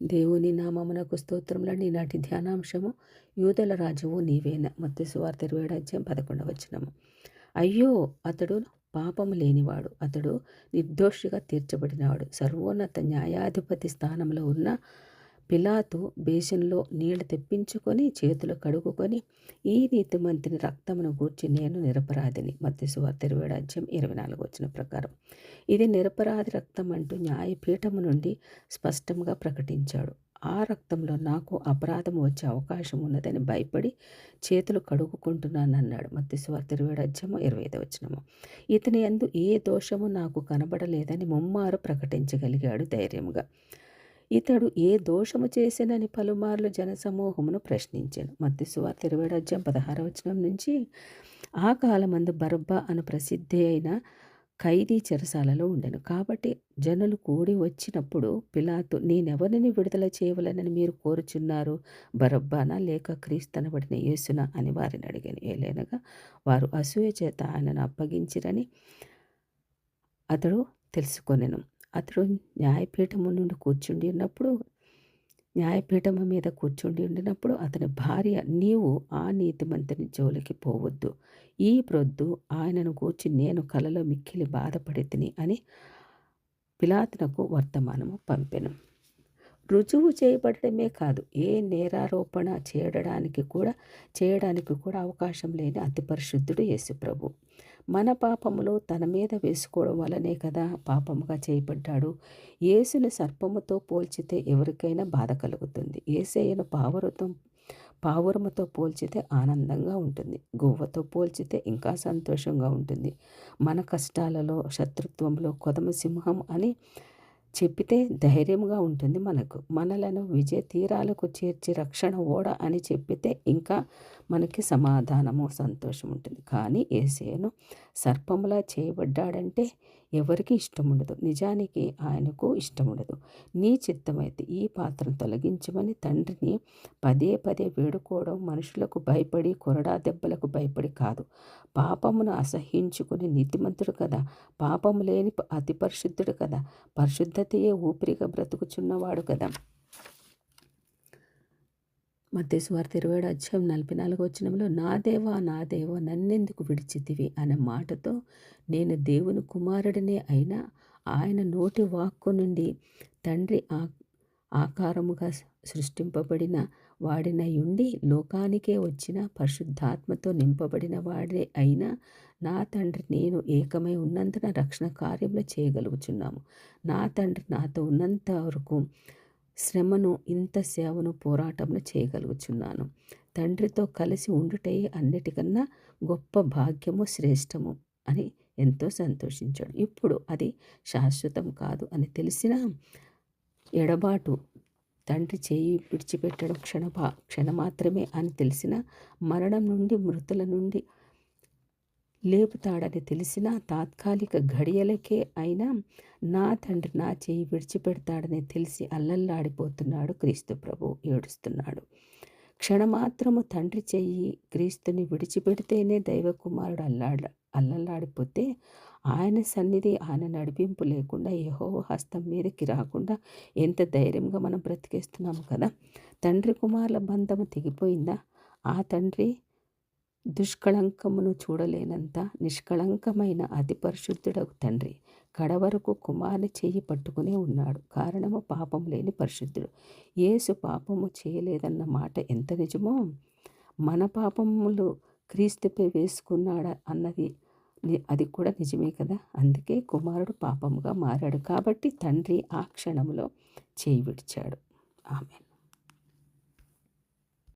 దేవుని నామమునకు స్తోత్రములండి. ఈనాటి ధ్యానాంశము యూదుల రాజువు నీవేన. మత్తయి సువార్త 27:11. అయ్యో, అతడు పాపము లేనివాడు, అతడు నిర్దోషిగా తీర్చబడినవాడు. సర్వోన్నత న్యాయాధిపతి స్థానంలో ఉన్న పిలాతు బేసిన్లో నీళ్లు తెప్పించుకొని చేతులు కడుగుకొని, ఈ నీతిమంతుని రక్తమును గూర్చి నేను నిరపరాధిని. మత్తయి సువార్త 27:24 ప్రకారం ఇది నిరపరాధి రక్తం అంటూ న్యాయపీఠము నుండి స్పష్టంగా ప్రకటించాడు. ఆ రక్తంలో నాకు అపరాధం వచ్చే అవకాశం ఉన్నదని భయపడి చేతులు కడుగుకుంటున్నానన్నాడు. మత్తయి సువార్త 27:25. ఇతని యందు ఏ దోషము నాకు కనబడలేదని ముమ్మారు ప్రకటించగలిగాడు ధైర్యంగా. ఇతడు ఏ దోషము చేసినని పలుమార్లు జనసమూహమును ప్రశ్నించాను. మత్తయి సువార్త 27:16 నుంచి, ఆ కాలమందు బరబ్బా అను ప్రసిద్ధి అయిన ఖైదీ చెరసాలలో ఉండెను. కాబట్టి జనులు కూడి వచ్చినప్పుడు పిలాతు, నేనెవరిని విడుదల చేయవలనని మీరు కోరుచున్నారు? బరబ్బానా లేక క్రీస్తనబడిన యేసునా అని వారిని అడిగాను. ఏలైనగా వారు అసూయ చేత ఆయనను అప్పగించిరని అతడు తెలుసుకొనెను. అతడు న్యాయపీఠము మీద కూర్చుండి ఉండినప్పుడు అతని భార్య, నీవు ఆ నీతిమంతుని జోలికి పోవద్దు, ఈ ప్రొద్దు ఆయనను గూర్చి నేను కలలో మిక్కిలి బాధపడితిని అని పిలాతునకు వర్తమానము పంపెను. రుజువు చేయబడటమే కాదు, ఏ నేరారోపణ చేయడానికి కూడా అవకాశం లేని అతి పరిశుద్ధుడు యేసుప్రభు. మన పాపములు తన మీద వేసుకోవడం వల్లనే కదా పాపముగా చేయబడ్డాడు. యేసుని సర్పముతో పోల్చితే ఎవరికైనా బాధ కలుగుతుంది. యేసయ్యను పావురముతో పోల్చితే ఆనందంగా ఉంటుంది. గువ్వతో పోల్చితే ఇంకా సంతోషంగా ఉంటుంది. మన కష్టాలలో, శత్రుత్వంలో కొదమ సింహం అని చెప్పితే ధైర్యంగా ఉంటుంది మనకు. మనలను విజయ తీరాలకు చేర్చి రక్షణ ఓడ అని చెప్పితే ఇంకా మనకి సమాధానము, సంతోషం ఉంటుంది. కానీ యేసయ్యను సర్పములా చేయబడ్డాడంటే ఎవరికి ఇష్టం ఉండదు. నిజానికి ఆయనకు ఇష్టం ఉండదు. నీ చిత్తమైతే ఈ పాత్రను తొలగించమని తండ్రిని పదే పదే వేడుకోవడం మనుషులకు భయపడి, కొరడా దెబ్బలకు భయపడి కాదు. పాపమును అసహ్యించుకుని నీతిమంతుడు కదా, పాపము లేని అతి పరిశుద్ధుడు కదా, పరిశుద్ధతయే ఊపిరిగా బ్రతుకుచున్నవాడు కదా. మత్తయి సువార్త 27:44 నా దేవా, నా దేవా, నన్నెందుకు విడిచితివి అనే మాటతో నేను దేవుని కుమారుడినే అయినా ఆయన నోటి వాక్కు నుండి తండ్రి ఆకారముగా సృష్టింపబడిన వాడినై ఉండి లోకానికే వచ్చిన పరిశుద్ధాత్మతో నింపబడిన వాడే అయినా నా తండ్రి నేను ఏకమై ఉన్నందున రక్షణ కార్యములు చేయగలుగుచున్నాము. నా తండ్రి నాతో ఉన్నంత వరకు శ్రమను, ఇంత సేవను, పోరాటమును చేయగలుగుచున్నాను. తండ్రితో కలిసి ఉండుటే అన్నిటికన్నా గొప్ప భాగ్యము, శ్రేష్టము అని ఎంతో సంతోషించాడు. ఇప్పుడు అది శాశ్వతం కాదు అని తెలిసిన ఎడబాటు, తండ్రి చేయి విడిచిపెట్టడం క్షణమాత్రమే అని తెలిసిన, మరణం నుండి, మృతుల నుండి లేపుతాడని తెలిసిన తాత్కాలిక ఘడియలకే అయినా నా తండ్రి నా చేయి విడిచిపెడతాడని తెలిసి అల్లల్లాడిపోతున్నాడు క్రీస్తు ప్రభు. ఏడుస్తున్నాడు. క్షణమాత్రము తండ్రి చెయ్యి క్రీస్తుని విడిచిపెడితేనే దైవకుమారుడు అల్లల్లాడిపోతే ఆయన సన్నిధి, ఆయన నడిపింపు లేకుండా, యెహోవా హస్తం మీదకి రాకుండా ఎంత ధైర్యంగా మనం బ్రతికేస్తున్నాము కదా. తండ్రి కుమారుల బంధము తెగిపోయిందా? ఆ తండ్రి దుష్కళంకమును చూడలేనంత నిష్కళంకమైన అతి పరిశుద్ధుడగు తండ్రి కడవరకు కుమారుని చెయ్యి పట్టుకునే ఉన్నాడు. కారణము పాపం లేని పరిశుద్ధుడు. యేసు పాపము చేయలేదన్న మాట ఎంత నిజమో, మన పాపములు క్రీస్తుపై వేసుకున్నాడు అన్నది అది కూడా నిజమే కదా. అందుకే కుమారుడు పాపముగా మారాడు. కాబట్టి తండ్రి ఆ క్షణంలో చేయి విడిచాడు. ఆమేన్.